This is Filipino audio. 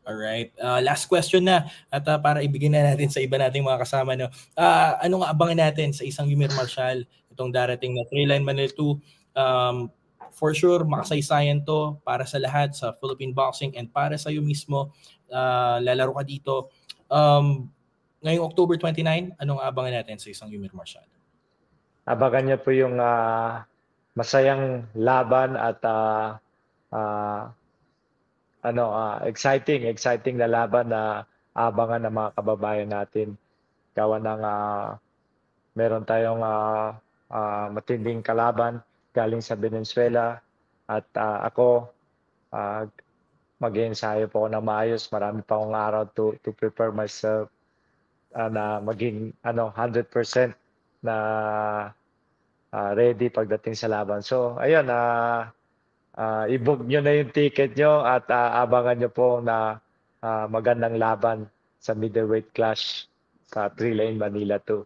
Alright. Last question na at para ibigay na natin sa iba nating mga kasama, no. Ano nga abangan natin sa isang Ymer Marshall itong darating na Thrilline Manila 2? For sure, makasaysayan to para sa lahat sa Philippine boxing and para sa iyo mismo. Lalaro ka dito. Ngayong October 29, anong abangan natin sa isang Ymer Marshall? Abangan niyo po yung masayang laban at exciting na laban na abangan ng mga kababayan natin. Gawa ng meron tayong matinding kalaban galing sa Venezuela at ako mag-iensayo po ako ng maayos. Marami pa akong araw to prepare myself na maging 100% na ready pagdating sa laban. So ayun, i-book nyo na yung ticket nyo at abangan nyo po na magandang laban sa middleweight clash sa Thrilline Manila 2.